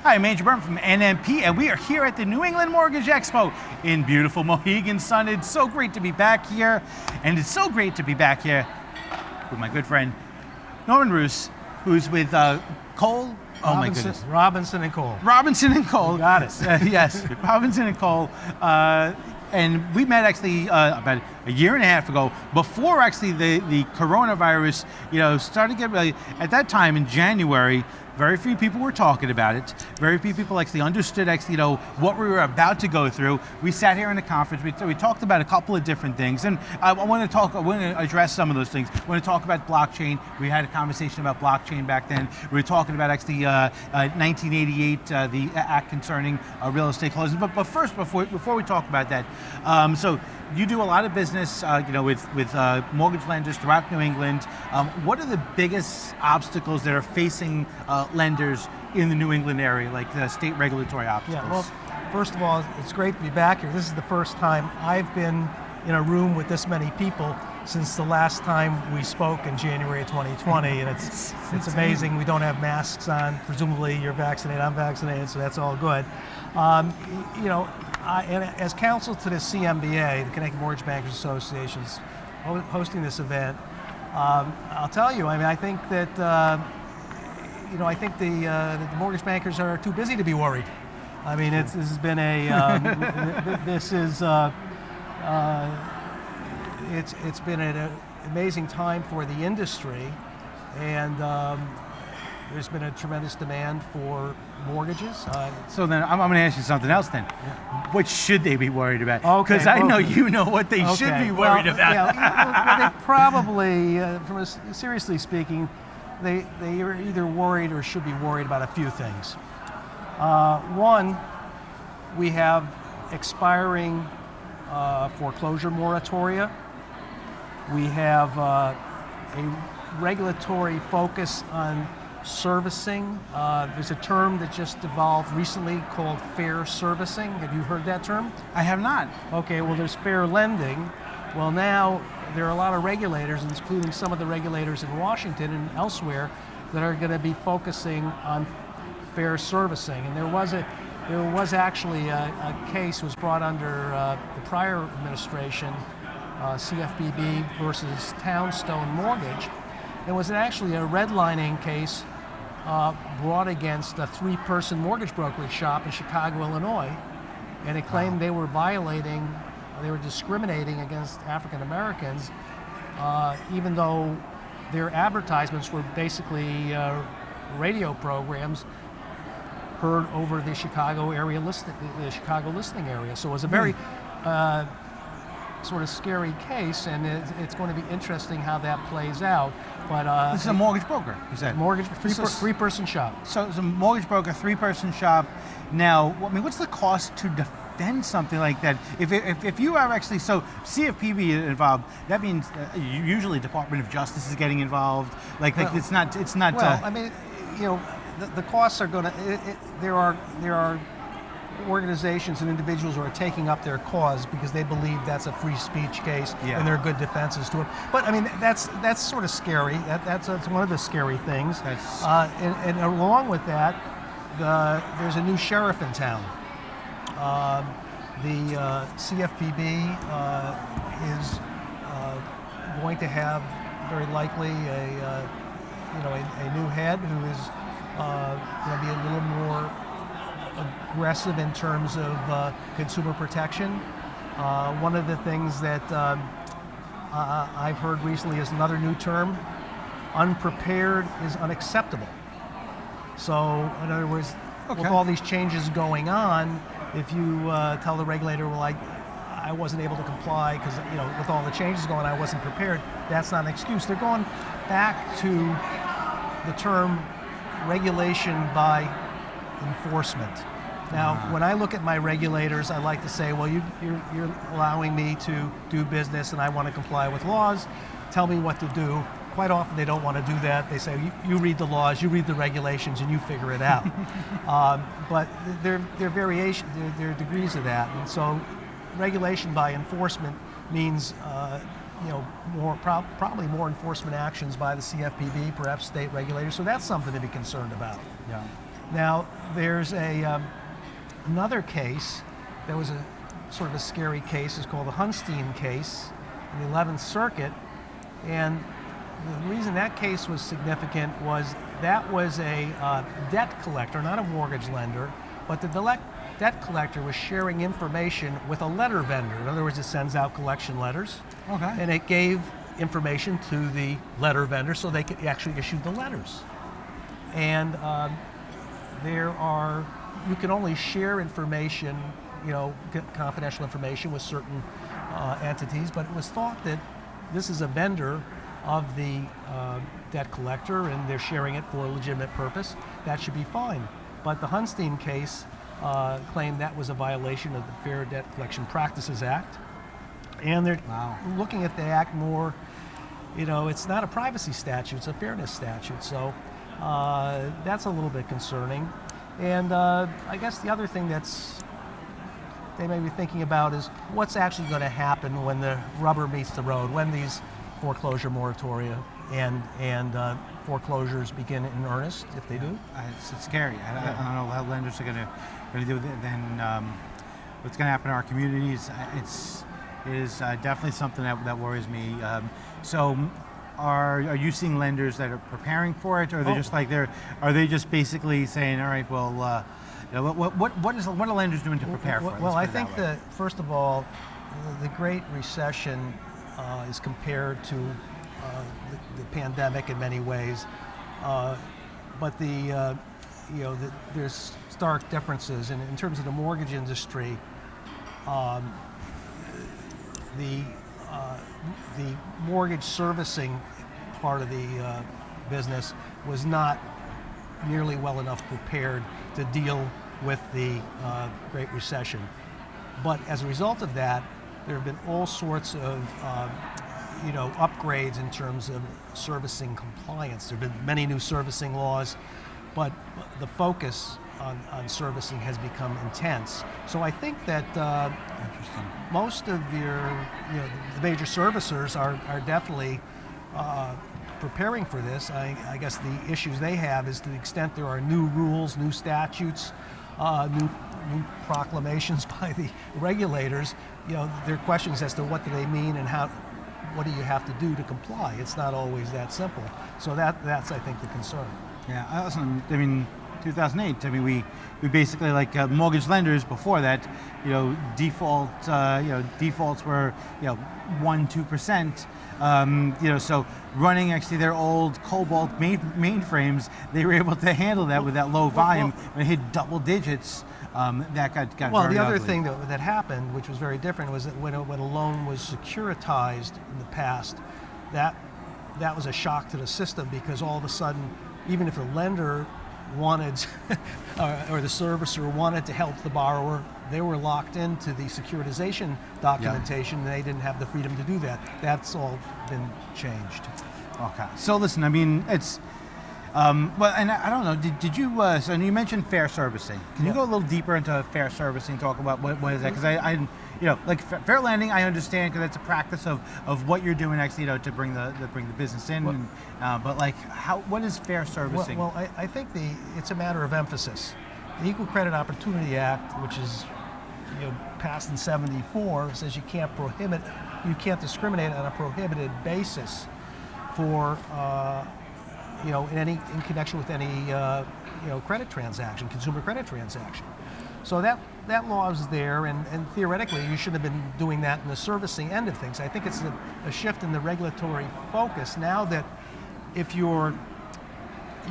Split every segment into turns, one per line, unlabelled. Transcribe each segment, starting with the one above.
Hi, I'm Andrew Burton from NMP, and we are here at the New England Mortgage Expo in beautiful Mohegan Sun. It's so great to be back here, and it's so great to be back here with my good friend Norm Roos, who's with Cole. Oh my goodness.
Robinson and Cole.
Robinson and Cole.
You got it.
Yes, Robinson and Cole. And we met actually about a year and a half ago, before actually the coronavirus, started to get really, at that time in January, very few people were talking about it. Very few people actually understood what we were about to go through. We sat here in a conference, we talked about a couple of different things, and I want to address some of those things. I want to talk about blockchain. We had a conversation about blockchain back then. We were talking about actually 1988, the act concerning real estate closing. But first, before we talk about that, so you do a lot of business, with mortgage lenders throughout New England. What are the biggest obstacles that are facing lenders in the New England area, like the state regulatory obstacles?
Yeah, well, first of all, it's great to be back here. This is the first time I've been in a room with this many people since the last time we spoke in January of 2020, and it's amazing. We don't have masks on. Presumably you're vaccinated, I'm vaccinated, so that's all good. And as counsel to the CMBA, the Connecticut Mortgage Bankers Association, hosting this event, I'll tell you, I think that the mortgage bankers are too busy to be worried. This has been it's been an amazing time for the industry, and there's been a tremendous demand for mortgages.
So then I'm going to ask you something else then.
Yeah.
What should they be worried about?
Because
I know you know what they should be worried about.
They probably, seriously speaking, they are either worried or should be worried about a few things. One, we have expiring foreclosure moratoria. We have a regulatory focus on servicing. There's a term that just evolved recently called fair servicing. Have you heard that term?
I have not.
Okay, well, there's fair lending. Well, now there are a lot of regulators, including some of the regulators in Washington and elsewhere, that are going to be focusing on fair servicing. And there was actually a case was brought under the prior administration, CFPB versus Townstone Mortgage. It was actually a redlining case brought against a 3-person mortgage brokerage shop in Chicago, Illinois, and it claimed they were discriminating against African Americans, even though their advertisements were basically radio programs heard over the Chicago listing area. So it was a very sort of scary case, and it's going to be interesting how that plays out. But
this is a mortgage broker, you said?
Mortgage, three-person shop.
So it's a mortgage broker, 3-person shop. Now, what's the cost to defend something like that? If you are actually, so CFPB is involved, that means usually Department of Justice is getting involved. It's not.
Well, the costs are going to. There are organizations and individuals who are taking up their cause because they believe that's a free speech case, and there are good defenses to it. But that's sort of scary. That's one of the scary things. And along with that, there's a new sheriff in town. The CFPB is going to have very likely a new head who is going to be a little more aggressive in terms of consumer protection. One of the things that I've heard recently is another new term: unprepared is unacceptable. So, in other words, with all these changes going on, if you tell the regulator, well, I wasn't able to comply because with all the changes going on, I wasn't prepared, that's not an excuse. They're going back to the term regulation by enforcement. Now, when I look at my regulators, I like to say, well, you're allowing me to do business and I want to comply with laws. Tell me what to do. Quite often they don't want to do that. They say, you read the laws, you read the regulations, and you figure it out. But there are degrees of that. And so regulation by enforcement means probably more enforcement actions by the CFPB, perhaps state regulators. So that's something to be concerned about.
Yeah.
Now, there's another case that was a sort of a scary case. It's called the Hunstein case in the 11th Circuit. And the reason that case was significant was that was a debt collector, not a mortgage lender, but the debt collector was sharing information with a letter vendor. In other words, it sends out collection letters.
Okay.
And it gave information to the letter vendor so they could actually issue the letters. And you can only share information, confidential information with certain entities, but it was thought that this is a vendor of the debt collector and they're sharing it for a legitimate purpose. That should be fine. But the Hunstein case claimed that was a violation of the Fair Debt Collection Practices Act. And they're looking at the act more, it's not a privacy statute, it's a fairness statute. So that's a little bit concerning. And I guess the other thing they may be thinking about is what's actually going to happen when the rubber meets the road, when these foreclosure moratoria and foreclosures begin in earnest, if they do.
It's scary. I don't know how lenders are going to do it. Then what's going to happen in our communities? It is definitely something that worries me. So, are you seeing lenders that are preparing for it, or are they just are they just basically saying, all right, well, what are lenders doing to prepare for it?
Well, I think that first of all, the Great Recession is compared to the pandemic in many ways, but there's stark differences. And in terms of the mortgage industry, the mortgage servicing part of the business was not nearly well enough prepared to deal with the Great Recession. But as a result of that, there have been all sorts of upgrades in terms of servicing compliance. There have been many new servicing laws, but the focus on servicing has become intense. So I think that most of the major servicers are definitely preparing for this. I guess the issues they have is to the extent there are new rules, new statutes, new proclamations by the regulators, there are questions as to what do they mean and what do you have to do to comply. It's not always that simple. So that's I think the concern.
Yeah, listen, 2008. We basically, like mortgage lenders before that, defaults were 1-2%. So running actually their old COBOL mainframes, they were able to handle that with that low volume. When it hit double digits, that got
well.
Very
The other
ugly.
thing that happened, which was very different, was that when a loan was securitized in the past, that was a shock to the system, because all of a sudden, even if the lender wanted or the servicer wanted to help the borrower, they were locked into the securitization documentation, and they didn't have the freedom to do that. That's all been changed.
Okay. So listen, it's well, and I don't know. Did you? So you mentioned fair servicing. Can you go a little deeper into fair servicing? Talk about what is that? Because I like fair lending, I understand because it's a practice of what you're doing actually, to bring the business in. But like, what is fair servicing?
Well, I think it's a matter of emphasis. The Equal Credit Opportunity Act, which is passed in '74, says you can't discriminate on a prohibited basis for in connection with any credit transaction, consumer credit transaction. So that law is there, and theoretically you should have been doing that in the servicing end of things. I think it's a shift in the regulatory focus now that if you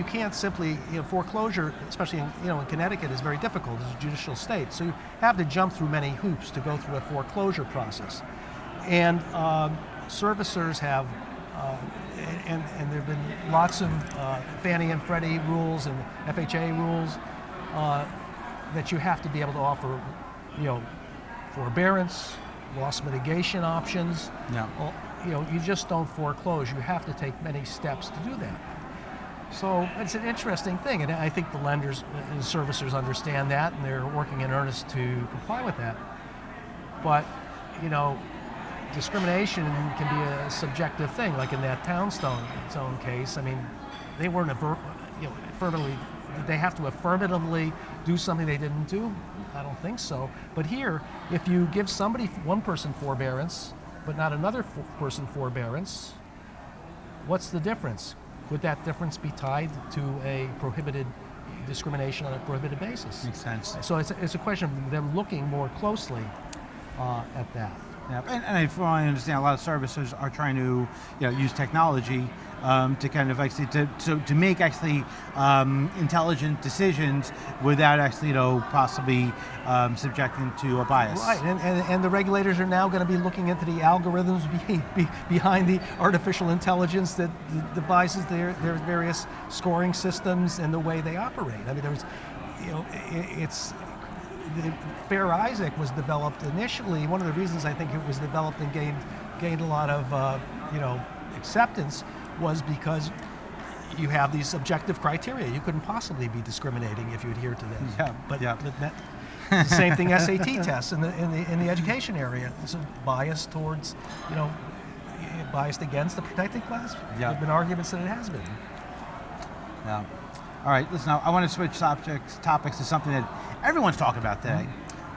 can't simply, foreclosure, especially in Connecticut, is very difficult as a judicial state. So you have to jump through many hoops to go through a foreclosure process. And servicers have, and there have been lots of Fannie and Freddie rules and FHA rules that you have to be able to offer, forbearance, loss mitigation options.
Yeah.
You just don't foreclose. You have to take many steps to do that. So it's an interesting thing, and I think the lenders and servicers understand that, and they're working in earnest to comply with that. But, discrimination can be a subjective thing, like in that Townstone case. I mean, they weren't affirmatively they have to affirmatively do something they didn't do? I don't think so. But here, if you give somebody, one person forbearance, but not another person forbearance, what's the difference? Would that difference be tied to a prohibited discrimination on a prohibited basis?
Makes sense.
So it's a question of them looking more closely at that.
Yeah, and from what I understand, a lot of servicers are trying to use technology to kind of actually to make actually intelligent decisions without actually possibly subjecting to a bias.
Right, and the regulators are now going to be looking into the algorithms behind the artificial intelligence that devises their various scoring systems and the way they operate. I mean, it's. Fair Isaac was developed initially. One of the reasons I think it was developed and gained a lot of acceptance was because you have these objective criteria. You couldn't possibly be discriminating if you adhere to this.
Yeah,
but the same thing SAT tests in the education area. It's a bias towards biased against the protected class.
Yeah.
There have been arguments that it has been.
Yeah. All right, listen, I want to switch topics to something that everyone's talking about today,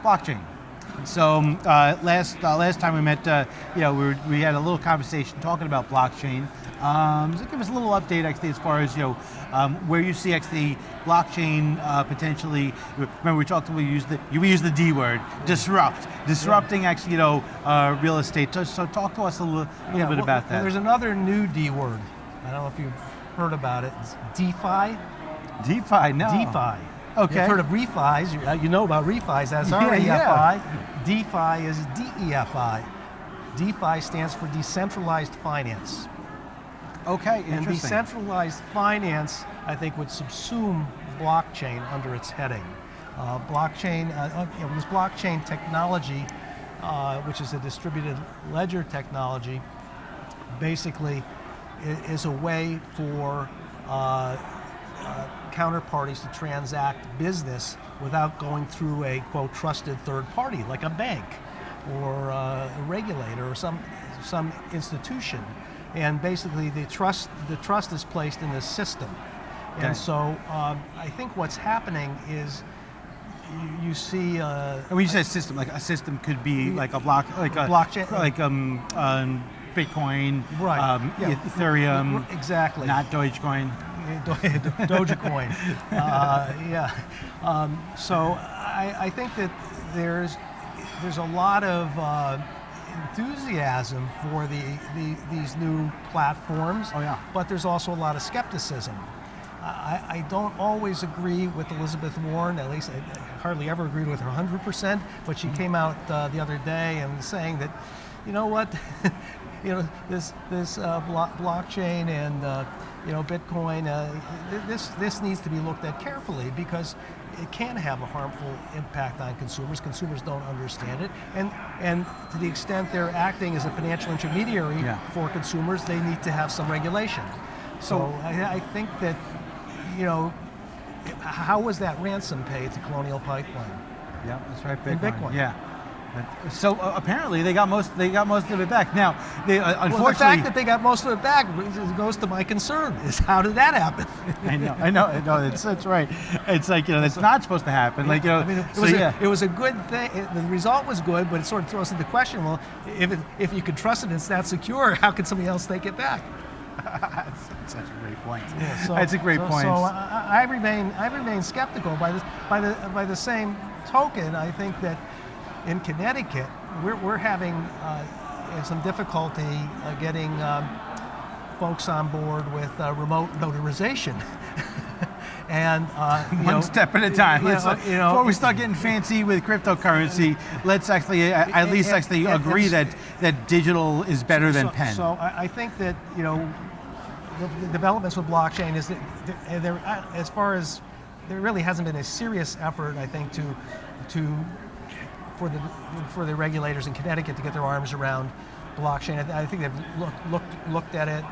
blockchain. So last time we met, we had a little conversation talking about blockchain. So give us a little update actually as far as where you see actually blockchain potentially. Remember we used the D word, disrupting actually real estate. So talk to us a little bit about that.
Well, there's another new D word. I don't know if you've heard about it. It's DeFi.
DeFi, no.
DeFi.
Okay.
You've heard of refis. You know about refis. That's REFI. Yeah. DeFi is DEFI. DeFi stands for decentralized finance.
Okay, interesting.
And decentralized finance, I think, would subsume blockchain under its heading. This blockchain technology, which is a distributed ledger technology, basically is a way for counterparties to transact business without going through a, quote, trusted third party, like a bank or a regulator or some institution. And basically the trust is placed in this system. Okay. And so I think what's happening is you see...
and when you say system, like a system could be like a blockchain, like Bitcoin,
right.
Ethereum,
exactly.
Not Dogecoin.
Dogecoin. So I think that there's a lot of enthusiasm for these new platforms.
Oh, yeah.
But there's also a lot of skepticism. I don't always agree with Elizabeth Warren. At least I hardly ever agreed with her 100%. But she came out the other day and saying that, you know what, this blockchain and Bitcoin, this needs to be looked at carefully because it can have a harmful impact on consumers. Consumers don't understand it, and to the extent they're acting as a financial intermediary for consumers, they need to have some regulation. So I think that, how was that ransom paid to Colonial Pipeline?
Yeah, that's right,
Bitcoin.
Yeah. So apparently they got most of it back. Now, unfortunately,
the fact that they got most of it back goes to my concern. Is how did that happen?
I know. That's right. It's like that's not supposed to happen. Like
it was a good thing. The result was good, but it sort of throws into question. Well, if you could trust it and it's that secure, how could somebody else take it back?
That's such a great point.
Yeah,
that's a great point.
So I remain skeptical. By the same token, I think that in Connecticut, we're having some difficulty getting folks on board with remote notarization. And
one step at a time. Before we start getting fancy with cryptocurrency, let's actually at least agree that digital is better than pen.
So I think that the developments with blockchain is that as far as there really hasn't been a serious effort, I think, for the regulators in Connecticut to get their arms around blockchain. I think they've looked at it.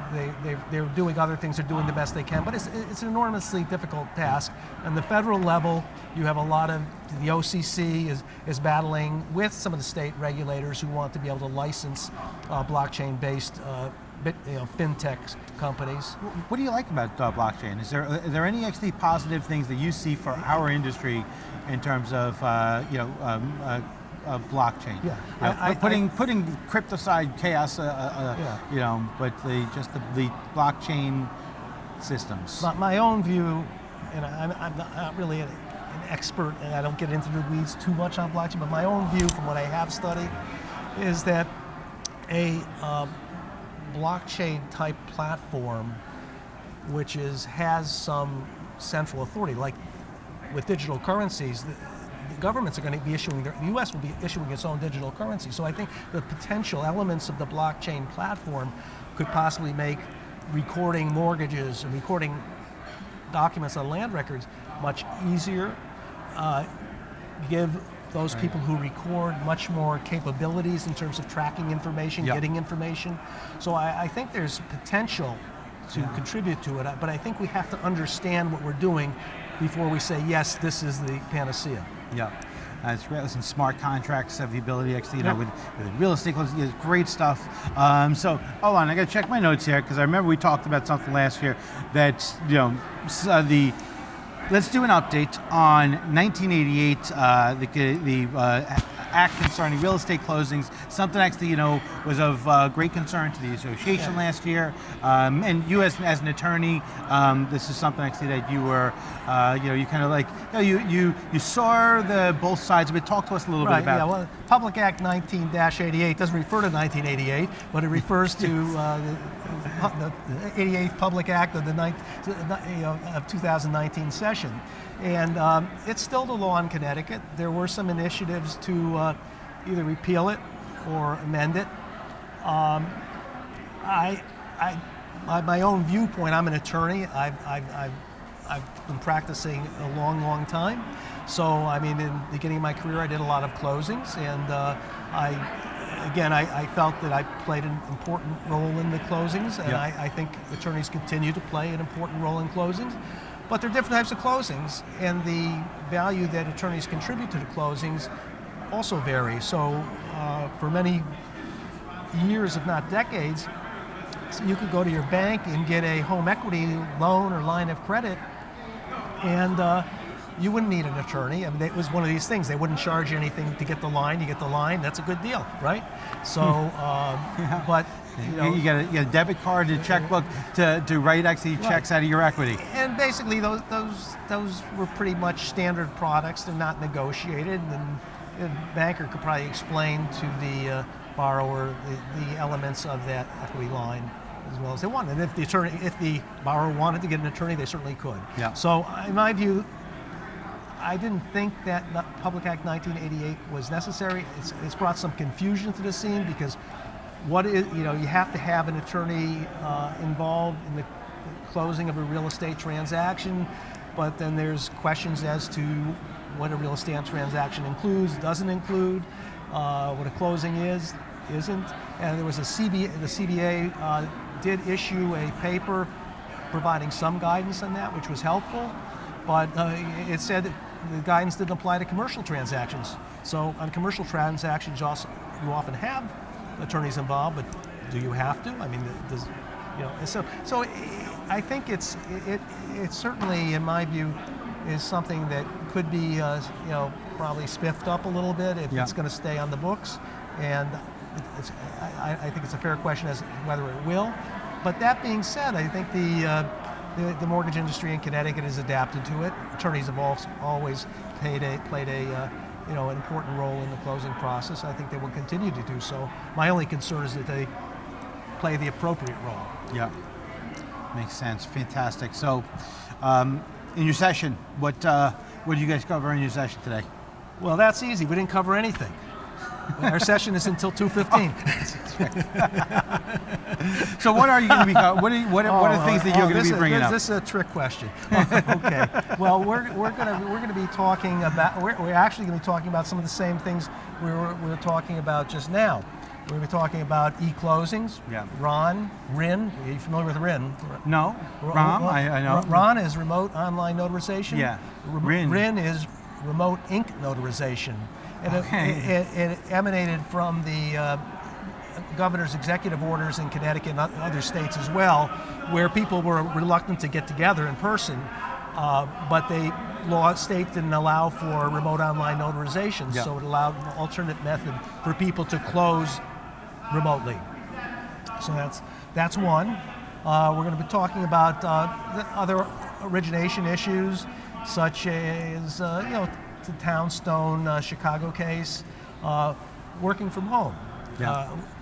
They're doing other things. They're doing the best they can, but it's an enormously difficult task. On the federal level, you have a lot of the OCC is battling with some of the state regulators who want to be able to license blockchain-based fintech companies.
What do you like about blockchain? Is there any actually positive things that you see for our industry in terms of blockchain?
Yeah,
putting crypto aside, chaos, but the blockchain systems.
My own view, and I'm not really an expert, and I don't get into the weeds too much on blockchain, but my own view from what I have studied is that a blockchain type platform which has some central authority, like with digital currencies, the governments are going to be issuing, the US will be issuing its own digital currency. So I think the potential elements of the blockchain platform could possibly make recording mortgages and recording documents on land records much easier, give those people who record much more capabilities in terms of tracking information, getting information. So I think there's potential to contribute to it, but I think we have to understand what we're doing before we say, yes, this is the panacea.
Yeah. It's great. Listen, smart contracts have the ability, actually, with real estate, great stuff. So, hold on, I got to check my notes here because I remember we talked about something last year that, let's do an update on 1988, the act concerning real estate closings, something actually, was of great concern to the association last year. And you as an attorney, this is something actually that you were, you kind of like, you saw the both sides of it. Talk to us a little bit about it.
Well, Public Act 19-88 doesn't refer to 1988, but it refers to the 88th Public Act of the 2019 session. And it's still the law in Connecticut. There were some initiatives to either repeal it or amend it. My own viewpoint, I'm an attorney. I've been practicing a long time. So, I mean, in the beginning of my career, I did a lot of closings, and I felt that I played an important role in the closings, and I think attorneys continue to play an important role in closings. But there are different types of closings, and the value that attorneys contribute to the closings also varies. So for many years, if not decades, you could go to your bank and get a home equity loan or line of credit, and you wouldn't need an attorney. I mean, it was one of these things. They wouldn't charge you anything to get the line. You get the line, that's a good deal, right? So, but
you get a debit card, a checkbook to write actually checks out of your equity.
And basically, those were pretty much standard products. They're not negotiated, and the banker could probably explain to the borrower the elements of that equity line as well as they wanted. And if the borrower wanted to get an attorney, they certainly could. Yeah. So, in my view, I didn't think that Public Act 1988 was necessary. It's brought some confusion to the scene because you have to have an attorney involved in the closing of a real estate transaction, but then there's questions as to what a real estate transaction includes, doesn't include, what a closing isn't. And there was the CBA did issue a paper providing some guidance on that, which was helpful, but it said that the guidance didn't apply to commercial transactions. So on commercial transactions, you often have attorneys involved, but do you have to? I mean, so I think it's certainly, in my view, is something that could be probably spiffed up a little bit if it's going to stay on the books, and I think it's a fair question as to whether it will. But that being said, I think the mortgage industry in Connecticut has adapted to it. Attorneys have always played an important role in the closing process. I think they will continue to do so. My only concern is that they play the appropriate role.
Yeah, makes sense. Fantastic. So, in your session, what did you guys cover in your session today?
Well, that's easy. We didn't cover anything. Our session is until 2:15.
So what are you going to be? What are things that you're going to be bringing up?
This is a trick question. Okay. Well, we're going to be talking about. We're actually going to be talking about some of the same things we were talking about just now. We're going to be talking about e-closings. Yeah. RON. Are you familiar with RIN?
No. I know.
RON is Remote Online Notarization.
Yeah.
RIN is Remote Ink Notarization. And it emanated from the governor's executive orders in Connecticut and other states as well, where people were reluctant to get together in person, but state didn't allow for remote online notarization, so it allowed an alternate method for people to close remotely. So that's one. We're going to be talking about other origination issues, such as the Townstone Chicago case, working from home.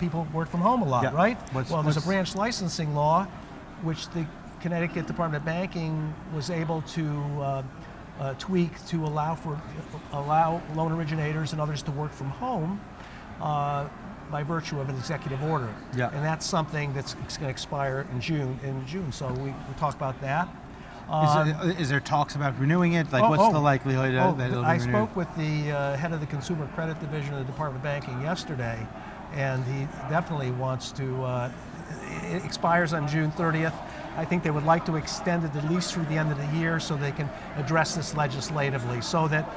People work from home a lot, right? There's a branch licensing law, which the Connecticut Department of Banking was able to tweak to allow loan originators and others to work from home by virtue of an executive order. And that's something that's going to expire in June. So we talk about that.
Is there talks about renewing it? Like, what's the likelihood that it'll be renewed?
I spoke with the head of the Consumer Credit Division of the Department of Banking yesterday, and he definitely wants to, it expires on June 30th. I think they would like to extend it at least through the end of the year so they can address this legislatively, so that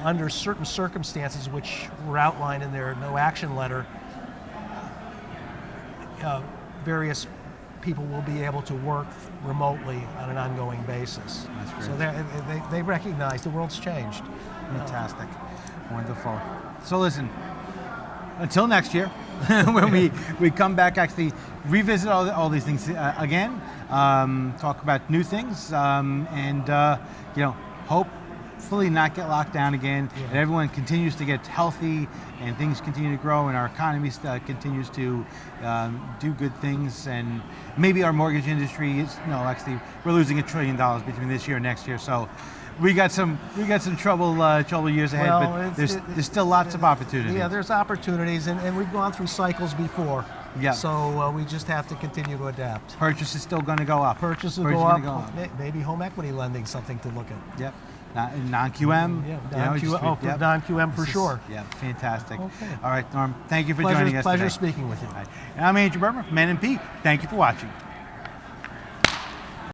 under certain circumstances, which were outlined in their no action letter, various people will be able to work remotely on an ongoing basis.
That's great.
So they recognize the world's changed.
Fantastic. Wonderful. So listen, until next year, when we come back, actually revisit all these things again, talk about new things, and hopefully not get locked down again, and everyone continues to get healthy, and things continue to grow, and our economy continues to do good things, and maybe our mortgage industry is, actually we're losing $1 trillion between this year and next year, so we got some trouble years ahead, but there's still lots of opportunity.
Yeah, there's opportunities, and we've gone through cycles before.
Yeah.
So we just have to continue to adapt.
Purchase is still going to go up.
Purchase will go up. Maybe home equity lending, something to look at.
Yep. Non-QM.
For non-QM for sure.
Yeah, fantastic.
Okay.
All right, Norm, thank you for joining us
Pleasure
today.
speaking with you.
And I'm Andrew Berman from N&P. Thank you for watching.